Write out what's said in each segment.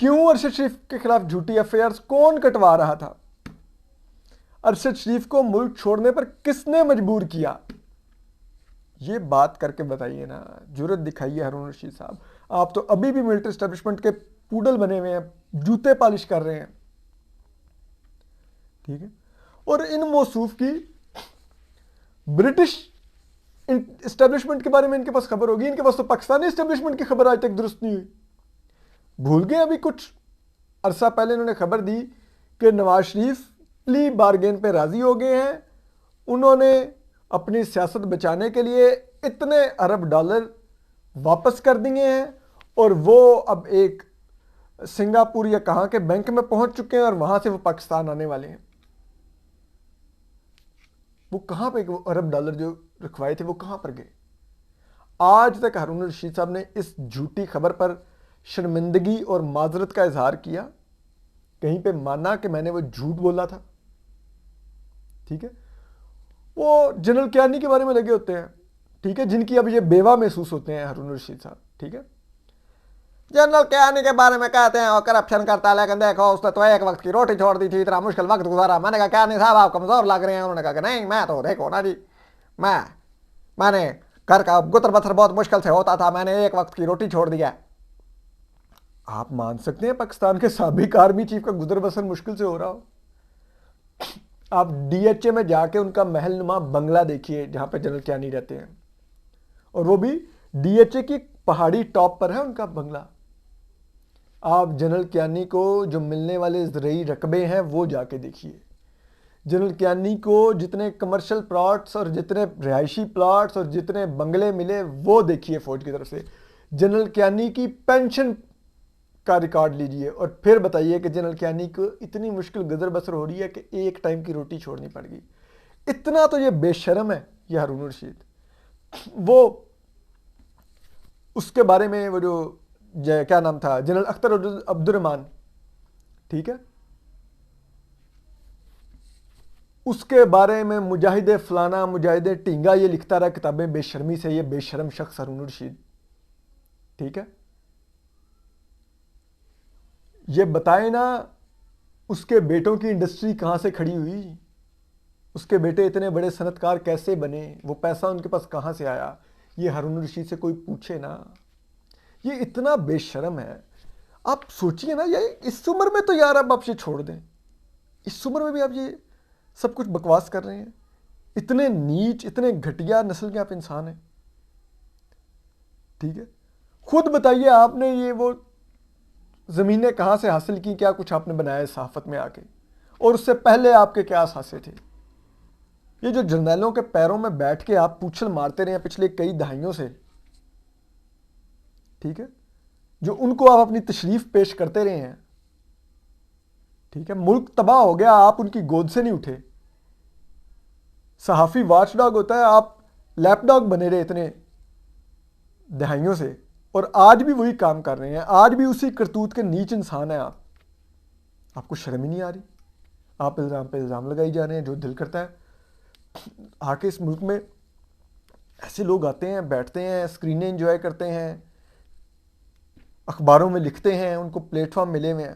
کیوں ارشد شریف کے خلاف جھوٹی ایف آئی آر کون کٹوا رہا تھا؟ ارشد شریف کو ملک چھوڑنے پر کس نے مجبور کیا؟ یہ بات کر کے بتائیے نا، جرت دکھائیے ہارون رشید صاحب. آپ تو ابھی بھی ملٹری اسٹیبلشمنٹ کے پوڈل بنے ہوئے ہیں، جوتے پالش کر رہے ہیں. ٹھیک ہے، اور ان موصوف کی برٹش اسٹیبلشمنٹ کے بارے میں ان کے پاس خبر ہوگی، ان کے پاس تو پاکستانی اسٹیبلشمنٹ کی خبر آج تک درست نہیں ہوئی. بھول گئے ابھی کچھ عرصہ پہلے انہوں نے خبر دی کہ نواز شریف پلی بارگین پہ راضی ہو گئے ہیں. انہوں نے اپنی سیاست بچانے کے لیے اتنے ارب ڈالر واپس کر دیے ہیں، اور وہ اب ایک سنگاپور یا کہاں کے بینک میں پہنچ چکے ہیں، اور وہاں سے وہ پاکستان آنے والے ہیں. وہ کہاں پہ وہ ارب ڈالر جو رکھوائے تھے وہ کہاں پر گئے؟ آج تک ہارون رشید صاحب نے اس جھوٹی خبر پر شرمندگی اور معذرت کا اظہار کیا، کہیں پہ مانا کہ میں نے وہ جھوٹ بولا تھا. ٹھیک ہے، وہ جنرل کیانی کے بارے میں لگے ہوتے ہیں، ٹھیک ہے، جن کی اب یہ بیوہ محسوس ہوتے ہیں ہارون رشید صاحب. ٹھیک ہے، جنرل کیانی کے بارے میں کہتے ہیں اور کرپشن کرتا ہے، لیکن دیکھو اس نے تو ایک وقت کی روٹی چھوڑ دی تھی، اتنا مشکل وقت گزارا. میں نے کہا کیانی صاحب آپ کمزور لگ رہے ہیں. انہوں نے کہا کہ نہیں، میں تو دیکھو نا جی، میں نے گھر کا گتر بتر بہت مشکل سے ہوتا تھا، میں نے ایک وقت کی روٹی چھوڑ دیا. آپ مان سکتے ہیں پاکستان کے سابق آرمی چیف کا گزر بسر مشکل سے ہو رہا ہو؟ آپ ڈی ایچ اے میں جا کے ان کا محل نما بنگلہ دیکھیے جہاں پہ جنرل کیانی رہتے ہیں، اور وہ بھی ڈی ایچ اے کی پہاڑی ٹاپ پر ہے ان کا بنگلہ. آپ جنرل کیانی کو جو ملنے والے زرعی رقبے ہیں وہ جا کے دیکھیے. جنرل کیانی کو جتنے کمرشل پلاٹس اور جتنے رہائشی پلاٹس اور جتنے بنگلے ملے وہ دیکھیے فوج کی طرف سے. جنرل کیانی کی پینشن کا ریکارڈ لیجئے اور پھر بتائیے کہ جنرل کیانی کو اتنی مشکل گزر بسر ہو رہی ہے کہ ایک ٹائم کی روٹی چھوڑنی پڑ گئی. اتنا تو یہ بے شرم ہے یہ ہارون رشید. وہ اس کے بارے میں وہ جو کیا نام تھا، جنرل اختر عبد الرحمان، ٹھیک ہے، اس کے بارے میں مجاہد فلانا مجاہد ٹینگا یہ لکھتا رہا کتابیں بے شرمی سے. یہ بے شرم شخص ہارون رشید. ٹھیک ہے، یہ بتائے نا اس کے بیٹوں کی انڈسٹری کہاں سے کھڑی ہوئی، اس کے بیٹے اتنے بڑے صنعت کار کیسے بنے، وہ پیسہ ان کے پاس کہاں سے آیا. یہ ہارون رشید سے کوئی پوچھے نا. یہ اتنا بے شرم ہے. آپ سوچئے نا، یہ اس عمر میں تو یار اب آپ یہ چھوڑ دیں، اس عمر میں بھی آپ یہ سب کچھ بکواس کر رہے ہیں. اتنے نیچ اتنے گھٹیا نسل کے آپ انسان ہیں. ٹھیک ہے، خود بتائیے آپ نے یہ وہ زمینیں کہاں سے حاصل کی، کیا کچھ آپ نے بنایا صحافت میں آ کے، اور اس سے پہلے آپ کے کیا اثاثے تھے. یہ جو جرنیلوں کے پیروں میں بیٹھ کے آپ پوچھل مارتے رہے ہیں پچھلے کئی دہائیوں سے، ٹھیک ہے، جو ان کو آپ اپنی تشریف پیش کرتے رہے ہیں. ٹھیک ہے، ملک تباہ ہو گیا، آپ ان کی گود سے نہیں اٹھے. صحافی واچ ڈاگ ہوتا ہے، آپ لیپ ڈاگ بنے رہے اتنے دہائیوں سے، اور آج بھی وہی کام کر رہے ہیں. آج بھی اسی کرتوت کے نیچ انسان ہیں آپ کو شرم ہی نہیں آ رہی. آپ الزام پہ الزام لگائی جا رہے ہیں. جو دل کرتا ہے آ کے اس ملک میں ایسے لوگ آتے ہیں، بیٹھتے ہیں، اسکرینیں انجوائے کرتے ہیں، اخباروں میں لکھتے ہیں، ان کو پلیٹ فارم ملے ہوئے ہیں.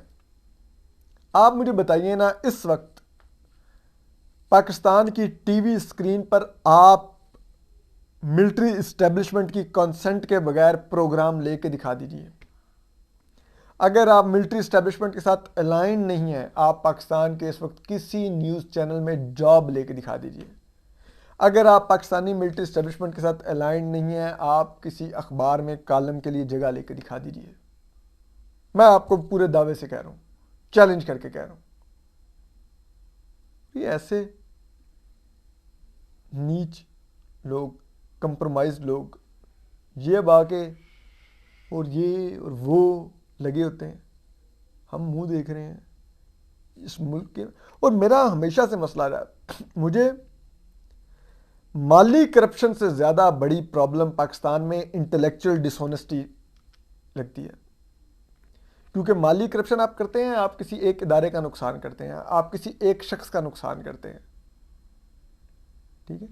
آپ مجھے بتائیے نا، اس وقت پاکستان کی ٹی وی اسکرین پر آپ ملٹری اسٹیبلشمنٹ کی کنسنٹ کے بغیر پروگرام لے کے دکھا دیجیے. اگر آپ ملٹری اسٹیبلشمنٹ کے ساتھ الائن نہیں ہیں، آپ پاکستان کے اس وقت کسی نیوز چینل میں جاب لے کے دکھا دیجیے. اگر آپ پاکستانی ملٹری اسٹیبلشمنٹ کے ساتھ الائن نہیں ہیں، آپ کسی اخبار میں کالم کے لیے جگہ لے کے دکھا دیجیے. میں آپ کو پورے دعوے سے کہہ رہا ہوں، چیلنج کر کے کہہ رہا ہوں. یہ ایسے نیچ لوگ، کمپرومائز لوگ، یہ باقی اور یہ اور وہ لگے ہوتے ہیں. ہم منہ دیکھ رہے ہیں اس ملک کے. اور میرا ہمیشہ سے مسئلہ رہا ہے، مجھے مالی کرپشن سے زیادہ بڑی پرابلم پاکستان میں انٹلیکچوئل ڈس آنیسٹی لگتی ہے. کیونکہ مالی کرپشن آپ کرتے ہیں، آپ کسی ایک ادارے کا نقصان کرتے ہیں، آپ کسی ایک شخص کا نقصان کرتے ہیں. ٹھیک ہے،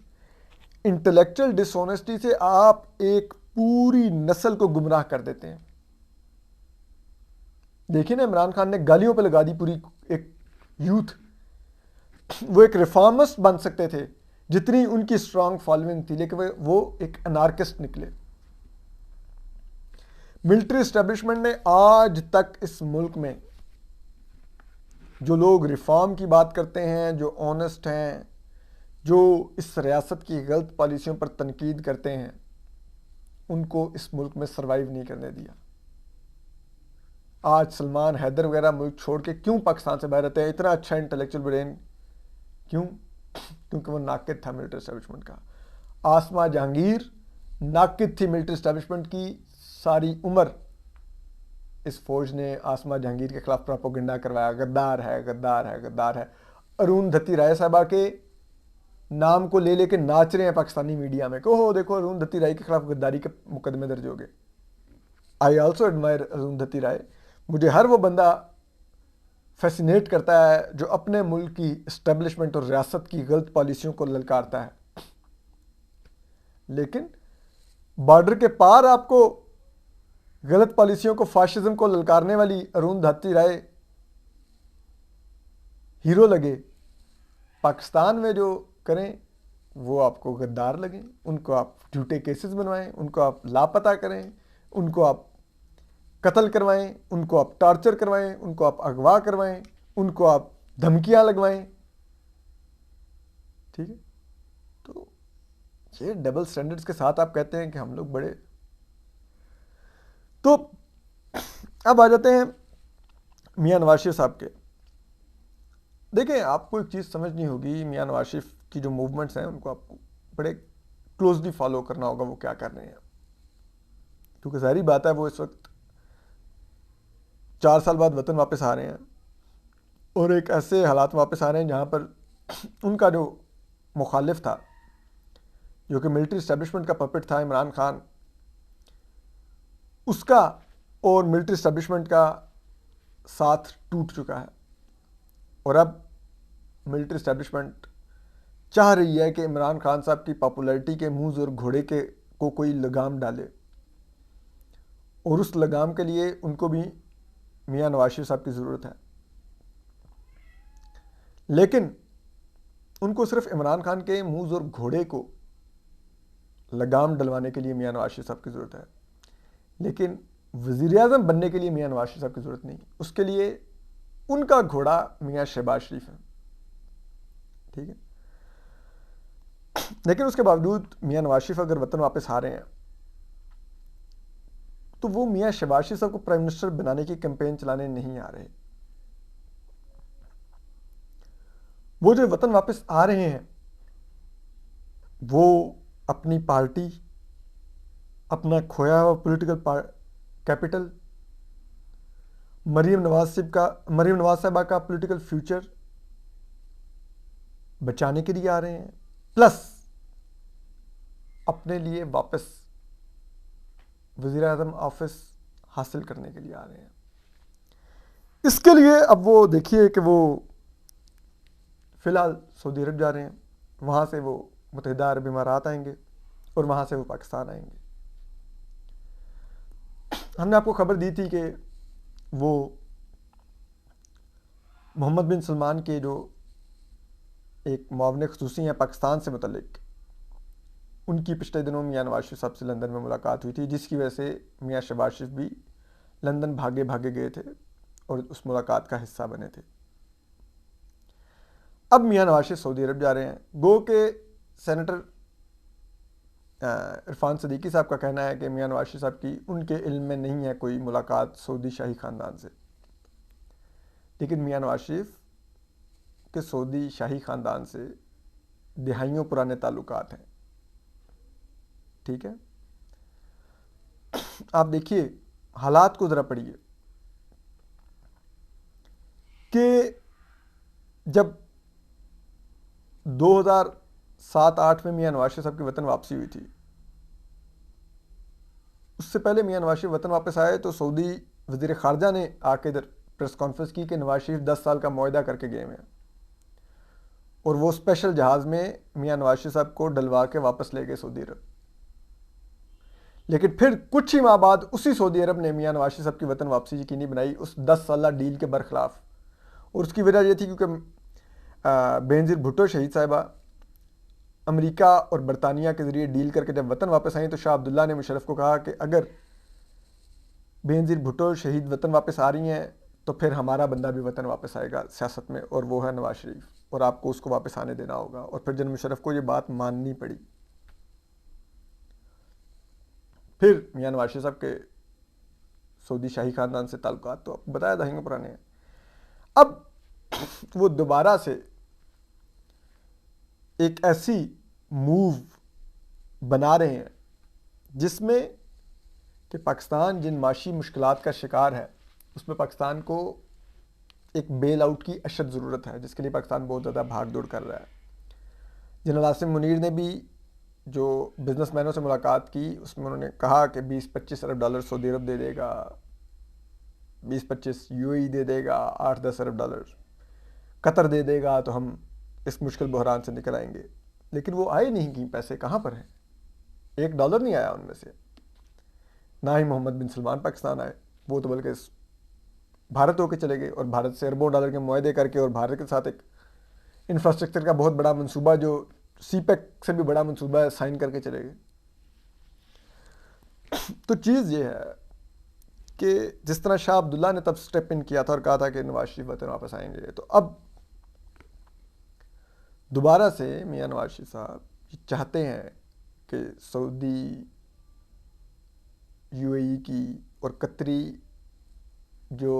انٹلیکچوئل ڈس آنیسٹی سے آپ ایک پوری نسل کو گمراہ کر دیتے ہیں. دیکھیں نا عمران خان نے گالیوں پہ لگا دی پوری ایک یوتھ. وہ ایک ریفارمسٹ بن سکتے تھے جتنی ان کی اسٹرانگ فالوئنگ تھی، لیکن وہ ایک انارکسٹ نکلے. ملٹری اسٹیبلشمنٹ نے آج تک اس ملک میں جو لوگ ریفارم کی بات کرتے ہیں، جو آنیسٹ ہیں، جو اس ریاست کی غلط پالیسیوں پر تنقید کرتے ہیں، ان کو اس ملک میں سروائیو نہیں کرنے دیا. آج سلمان حیدر وغیرہ ملک چھوڑ کے کیوں پاکستان سے باہر رہتے ہیں؟ اتنا اچھا انٹلیکچوئل برین کیوں؟ کیونکہ وہ ناقد تھا ملٹری اسٹیبلشمنٹ کا. آسما جہانگیر ناقد تھی ملٹری اسٹیبلشمنٹ کی. ساری عمر اس فوج نے آسما جہانگیر کے خلاف پروپیگنڈا کروایا، غدار ہے، غدار ہے، غدار ہے. اروندھتی رائے صاحبہ کے نام کو لے کے ناچ رہے ہیں پاکستانی میڈیا میں کہ اوہ دیکھو اروندھتی رائے کے خلاف غداری کے مقدمے درج ہو گئے. آئی آلسو ایڈمائر اروندھتی رائے. مجھے ہر وہ بندہ فیسینیٹ کرتا ہے جو اپنے ملک کی اسٹیبلشمنٹ اور ریاست کی غلط پالیسیوں کو للکارتا ہے. لیکن بارڈر کے پار آپ کو غلط پالیسیوں کو، فاشزم کو للکارنے والی اروندھتی رائے ہیرو لگے. پاکستان میں جو کریں وہ آپ کو غدار لگیں، ان کو آپ جھوٹے کیسز بنوائیں، ان کو آپ لاپتہ کریں، ان کو آپ قتل کروائیں، ان کو آپ ٹارچر کروائیں، ان کو آپ اغوا کروائیں، ان کو آپ دھمکیاں لگوائیں. ٹھیک ہے؟ تو یہ ڈبل سٹینڈرڈز کے ساتھ آپ کہتے ہیں کہ ہم لوگ بڑے. تو اب آ جاتے ہیں میاں نواز شریف صاحب کے. دیکھیں آپ کو ایک چیز سمجھنی ہوگی، میاں نواز شریف کی جو موومنٹس ہیں ان کو آپ کو بڑے کلوزلی فالو کرنا ہوگا وہ کیا کر رہے ہیں. کیونکہ ظاہری بات ہے وہ اس وقت 4 سال بعد وطن واپس آ رہے ہیں اور ایک ایسے حالات واپس آ رہے ہیں جہاں پر ان کا جو مخالف تھا، جو کہ ملٹری اسٹیبلشمنٹ کا پپٹ تھا عمران خان، اس کا اور ملٹری اسٹیبلشمنٹ کا ساتھ ٹوٹ چکا ہے. اور اب ملٹری اسٹیبلشمنٹ چاہ رہی ہے کہ عمران خان صاحب کی پاپولیرٹی کے منہ اور گھوڑے کو کوئی لگام ڈالے، اور اس لگام کے لیے ان کو بھی میاں نواز شریف صاحب کی ضرورت ہے. لیکن ان کو صرف عمران خان کے منہ اور گھوڑے کو لگام ڈلوانے کے لیے میاں نواز شریف صاحب کی ضرورت ہے، لیکن وزیر اعظم بننے کے لیے میاں نواز شریف صاحب کی ضرورت نہیں. اس کے لیے ان کا گھوڑا میاں شہباز شریف ہے. ٹھیک ہے؟ لیکن اس کے باوجود میاں نواز شریف اگر وطن واپس آ رہے ہیں تو وہ میاں شہباز شریف صاحب کو پرائم منسٹر بنانے کی کیمپین چلانے نہیں آ رہے. وہ جو وطن واپس آ رہے ہیں وہ اپنی پارٹی، اپنا کھویا ہوا پولیٹیکل کیپٹل، مریم نواز صاحبہ کا پولیٹیکل فیوچر بچانے کے لیے آ رہے ہیں، پلس اپنے لیے واپس وزیر اعظم آفس حاصل کرنے کے لیے آ رہے ہیں. اس کے لیے اب وہ دیکھیے کہ وہ فی الحال سعودی عرب جا رہے ہیں، وہاں سے وہ متحدہ عرب امارات آئیں گے اور وہاں سے وہ پاکستان آئیں گے. ہم نے آپ کو خبر دی تھی کہ وہ محمد بن سلمان کے جو ایک معاون خصوصی ہیں پاکستان سے متعلق، ان کی پچھلے دنوں میاں نواز شریف صاحب سے لندن میں ملاقات ہوئی تھی، جس کی وجہ سے میاں شہباز شریف بھی لندن بھاگے گئے تھے اور اس ملاقات کا حصہ بنے تھے. اب میاں نواز شریف سعودی عرب جا رہے ہیں. گو کہ سینیٹر عرفان صدیقی صاحب کا کہنا ہے کہ میاں نواز شریف صاحب کی ان کے علم میں نہیں ہے کوئی ملاقات سعودی شاہی خاندان سے، لیکن میاں نواز شریف کے سعودی شاہی خاندان سے دہائیوں پرانے تعلقات ہیں. ٹھیک ہے؟ آپ دیکھیے حالات کو ذرا پڑھیے کہ جب 2007-8 میں میاں نواز شریف صاحب کی وطن واپسی ہوئی تھی، اس سے پہلے میاں نواز شریف وطن واپس آئے تو سعودی وزیر خارجہ نے آ کے ادھر پریس کانفرنس کی کہ نواز شریف 10 سال کا معاہدہ کر کے گئے ہیں، اور وہ اسپیشل جہاز میں میاں نواز شریف صاحب کو ڈلوا کے واپس لے گئے سعودی عرب. لیکن پھر کچھ ہی ماہ بعد اسی سعودی عرب نے میاں نواز شریف صاحب کی وطن واپسی یقینی بنائی اس 10 سالہ ڈیل کے برخلاف. اور اس کی وجہ یہ تھی کیونکہ بینظیر بھٹو شہید صاحبہ امریکہ اور برطانیہ کے ذریعے ڈیل کر کے جب وطن واپس آئیں تو شاہ عبداللہ نے مشرف کو کہا کہ اگر بینظیر بھٹو شہید وطن واپس آ رہی ہیں تو پھر ہمارا بندہ بھی وطن واپس آئے گا سیاست میں، اور وہ ہے نواز شریف، اور آپ کو اس کو واپس آنے دینا ہوگا. اور پھر جنرل مشرف کو یہ بات ماننی پڑی. پھر میاں نواز شریف صاحب کے سعودی شاہی خاندان سے تعلقات تو آپ بتایا دہائیوں پرانے ہیں. اب وہ دوبارہ سے ایک ایسی موو بنا رہے ہیں جس میں کہ پاکستان جن معاشی مشکلات کا شکار ہے اس میں پاکستان کو ایک بیل آؤٹ کی اشد ضرورت ہے، جس کے لیے پاکستان بہت زیادہ بھاگ دوڑ کر رہا ہے. جنرل عاصم منیر نے بھی جو بزنس مینوں سے ملاقات کی اس میں انہوں نے کہا کہ 20-25 ارب ڈالر سعودی عرب دے دے گا، 20-25 یو اے ای دے دے گا، 8-10 ارب ڈالر قطر دے دے گا تو ہم اس مشکل بحران سے نکل آئیں گے. لیکن وہ آئے نہیں، کہیں پیسے کہاں پر ہیں؟ $1 نہیں آیا ان میں سے. نہ ہی محمد بن سلمان پاکستان آئے، وہ تو بلکہ بھارت ہو کے چلے گئے اور بھارت سے اربوں ڈالر کے معاہدے کر کے اور بھارت کے ساتھ ایک انفراسٹرکچر کا بہت بڑا منصوبہ جو سی پیک سے بھی بڑا منصوبہ ہے سائن کر کے چلے گئے. تو چیز یہ ہے کہ جس طرح شاہ عبداللہ نے تب سٹیپ ان کیا تھا اور کہا تھا کہ نواز شریف وطن واپس آئیں گے، تو اب دوبارہ سے میاں نواز شریف صاحب چاہتے ہیں کہ سعودی، یو اے ای کی اور قطری جو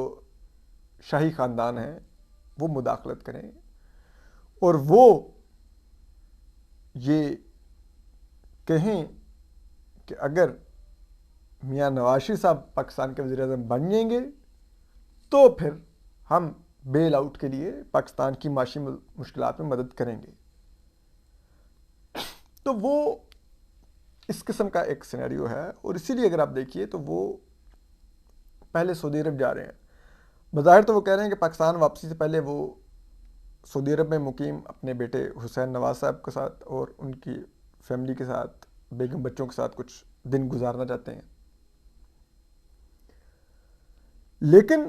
شاہی خاندان ہیں وہ مداخلت کریں اور وہ یہ کہیں کہ اگر میاں نواز شریف صاحب پاکستان کے وزیر اعظم بن جائیں گے تو پھر ہم بیل آؤٹ کے لیے پاکستان کی معاشی مشکلات میں مدد کریں گے. تو وہ اس قسم کا ایک سینیریو ہے، اور اسی لیے اگر آپ دیکھیے تو وہ پہلے سعودی عرب جا رہے ہیں. بظاہر تو وہ کہہ رہے ہیں کہ پاکستان واپسی سے پہلے وہ سعودی عرب میں مقیم اپنے بیٹے حسین نواز صاحب کے ساتھ اور ان کی فیملی کے ساتھ، بیگم بچوں کے ساتھ کچھ دن گزارنا چاہتے ہیں. لیکن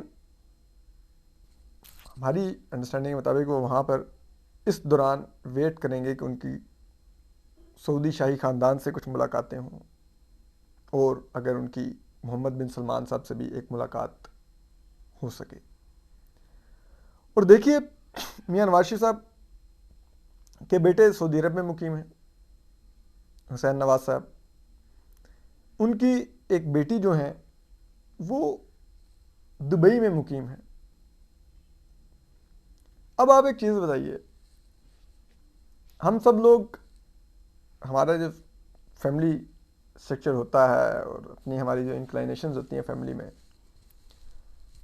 ہماری انڈرسٹینڈنگ کے مطابق وہ وہاں پر اس دوران ویٹ کریں گے کہ ان کی سعودی شاہی خاندان سے کچھ ملاقاتیں ہوں، اور اگر ان کی محمد بن سلمان صاحب سے بھی ایک ملاقات ہو سکے. اور دیکھیے میاں نواز شریف صاحب کے بیٹے سعودی عرب میں مقیم ہیں، حسین نواز صاحب. ان کی ایک بیٹی جو ہیں وہ دبئی میں مقیم ہیں. اب آپ ایک چیز بتائیے، ہم سب لوگ، ہمارا جو فیملی اسٹرکچر ہوتا ہے اور اپنی ہماری جو انکلائنیشنز ہوتی ہیں فیملی میں،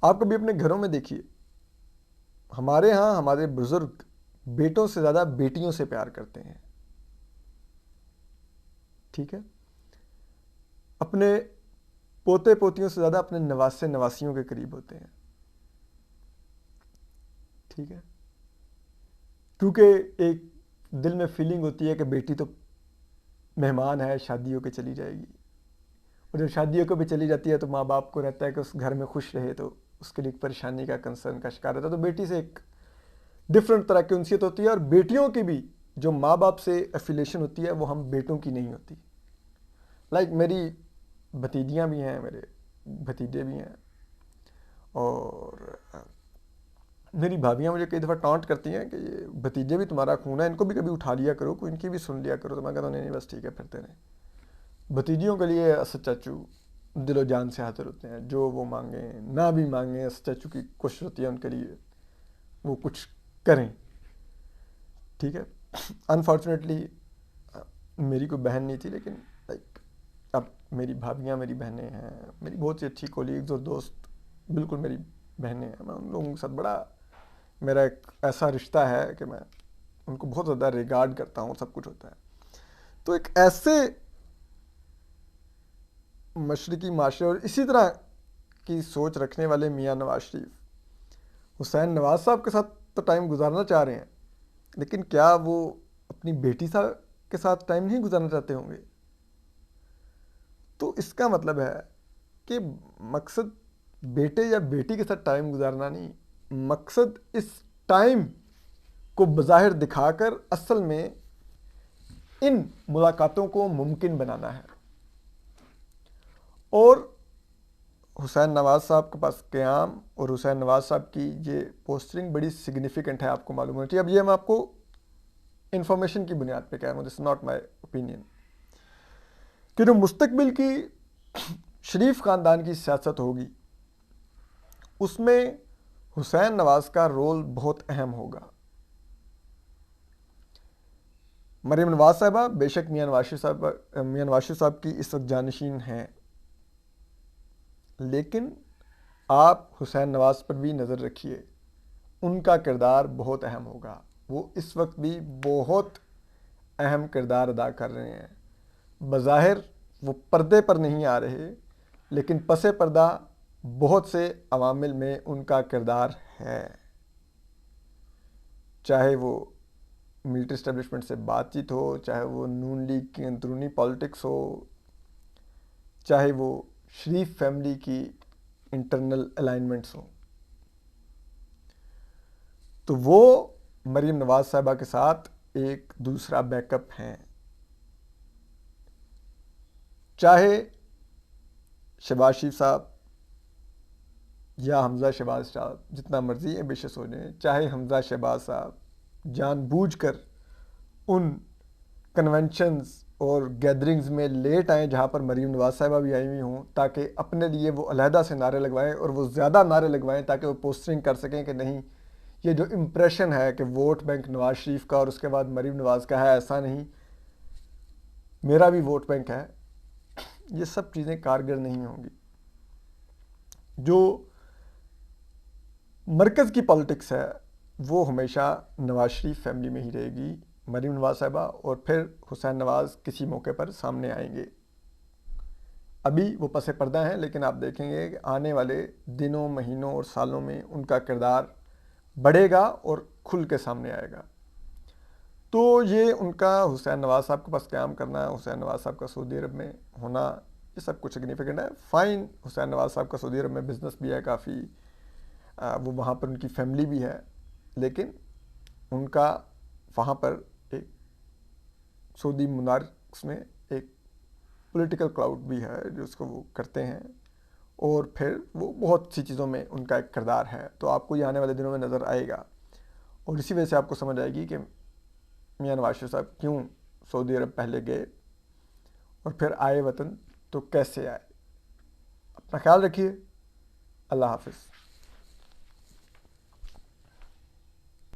آپ کبھی اپنے گھروں میں دیکھیے، ہمارے ہاں ہمارے بزرگ بیٹوں سے زیادہ بیٹیوں سے پیار کرتے ہیں. ٹھیک ہے، اپنے پوتے پوتیوں سے زیادہ اپنے نواسے نواسیوں کے قریب ہوتے ہیں. ٹھیک ہے، کیونکہ ایک دل میں فیلنگ ہوتی ہے کہ بیٹی تو مہمان ہے، شادی ہو کے چلی جائے گی، اور جب شادی ہو کے بھی چلی جاتی ہے تو ماں باپ کو رہتا ہے کہ اس گھر میں خوش رہے، تو اس کے لیے ایک پریشانی کا، کنسرن کا شکار رہتا ہے. تو بیٹی سے ایک ڈفرینٹ طرح کی انسیت ہوتی ہے، اور بیٹیوں کی بھی جو ماں باپ سے ایفیلیشن ہوتی ہے وہ ہم بیٹوں کی نہیں ہوتی. لائک میری بھتیجیاں بھی ہیں، میرے بھتیجے بھی ہیں، اور میری بھابیاں مجھے کئی دفعہ ٹانٹ کرتی ہیں کہ یہ بھتیجے بھی تمہارا خون ہے، ان کو بھی کبھی اٹھا لیا کرو، کوئی ان کی بھی سن لیا کرو. تو میں کہتا ہوں نہیں بس ٹھیک ہے، پھرتے رہیں. بھتیجیوں کے لیے اسد چاچو دل و جان سے حاضر ہوتے ہیں، جو وہ مانگیں نہ بھی مانگیں، اسد چاچو کی کوشش ہوتی ہے ان کے لیے وہ کچھ کریں. ٹھیک ہے، انفارچونیٹلی میری کوئی بہن نہیں تھی، لیکن لائک اب میری بھابیاں میری بہنیں ہیں، میری بہت سی اچھی کولیگز اور دوست بالکل میری بہنیں ہیں. میں ان لوگوں کے ساتھ بڑا میرا ایک ایسا رشتہ ہے کہ میں ان کو بہت زیادہ ریگارڈ کرتا ہوں، سب کچھ ہوتا ہے. تو ایک ایسے مشرقی معاشرے اور اسی طرح کی سوچ رکھنے والے میاں نواز شریف حسین نواز صاحب کے ساتھ تو ٹائم گزارنا چاہ رہے ہیں، لیکن کیا وہ اپنی بیٹی صاحب کے ساتھ ٹائم نہیں گزارنا چاہتے ہوں گے؟ تو اس کا مطلب ہے کہ مقصد بیٹے یا بیٹی کے ساتھ ٹائم گزارنا نہیں، مقصد اس ٹائم کو بظاہر دکھا کر اصل میں ان ملاقاتوں کو ممکن بنانا ہے۔ اور حسین نواز صاحب کے پاس قیام اور حسین نواز صاحب کی یہ پوسٹنگ بڑی سگنیفیکنٹ ہے، آپ کو معلوم ہونا چاہیے۔ اب یہ میں آپ کو انفارمیشن کی بنیاد پہ کہہ رہا ہوں، دس از ناٹ مائی اوپینین، کہ جو مستقبل کی شریف خاندان کی سیاست ہوگی اس میں حسین نواز کا رول بہت اہم ہوگا۔ مریم نواز صاحبہ بے شک میاں نواز شریف صاحب کی اس وقت جانشین ہیں، لیکن آپ حسین نواز پر بھی نظر رکھیے، ان کا کردار بہت اہم ہوگا۔ وہ اس وقت بھی بہت اہم کردار ادا کر رہے ہیں۔ بظاہر وہ پردے پر نہیں آ رہے، لیکن پس پردہ بہت سے عوامل میں ان کا کردار ہے، چاہے وہ ملٹری اسٹیبلشمنٹ سے بات چیت ہو، چاہے وہ نون لیگ کی اندرونی پالیٹکس ہو، چاہے وہ شریف فیملی کی انٹرنل الائنمنٹس ہوں، تو وہ مریم نواز صاحبہ کے ساتھ ایک دوسرا بیک اپ ہیں۔ چاہے شہباز شریف صاحب یا حمزہ شہباز صاحب جتنا مرضی ایمبیشس ہو جائیں، چاہے حمزہ شہباز صاحب جان بوجھ کر ان کنونشنز اور گیدرنگز میں لیٹ آئیں جہاں پر مریم نواز صاحبہ بھی آئی ہوئی ہوں، تاکہ اپنے لیے وہ علیحدہ سے نعرے لگوائیں، اور وہ زیادہ نعرے لگوائیں تاکہ وہ پوسٹرنگ کر سکیں کہ نہیں، یہ جو امپریشن ہے کہ ووٹ بینک نواز شریف کا اور اس کے بعد مریم نواز کا ہے، ایسا نہیں، میرا بھی ووٹ بینک ہے، یہ سب چیزیں کارگر نہیں ہوں گی۔ جو مرکز کی پالیٹکس ہے وہ ہمیشہ نواز شریف فیملی میں ہی رہے گی، مریم نواز صاحبہ اور پھر حسین نواز کسی موقع پر سامنے آئیں گے۔ ابھی وہ پس پردہ ہیں، لیکن آپ دیکھیں گے کہ آنے والے دنوں، مہینوں اور سالوں میں ان کا کردار بڑھے گا اور کھل کے سامنے آئے گا۔ تو یہ ان کا حسین نواز صاحب کے پاس قیام کرنا، حسین نواز صاحب کا سعودی عرب میں ہونا، یہ سب کچھ سگنیفیکنٹ ہے۔ فائن، حسین نواز صاحب کا سعودی عرب میں بزنس بھی ہے کافی، وہ وہاں پر ان کی فیملی بھی ہے، لیکن ان کا وہاں پر ایک سعودی منارکس میں ایک پولیٹیکل کلاؤڈ بھی ہے جس کو وہ کرتے ہیں، اور پھر وہ بہت سی چیزوں میں ان کا ایک کردار ہے، تو آپ کو یہ آنے والے دنوں میں نظر آئے گا، اور اسی وجہ سے آپ کو سمجھ آئے گی کہ میاں نواز شریف صاحب کیوں سعودی عرب پہلے گئے اور پھر آئے وطن تو کیسے آئے۔ اپنا خیال رکھیے، اللہ حافظ۔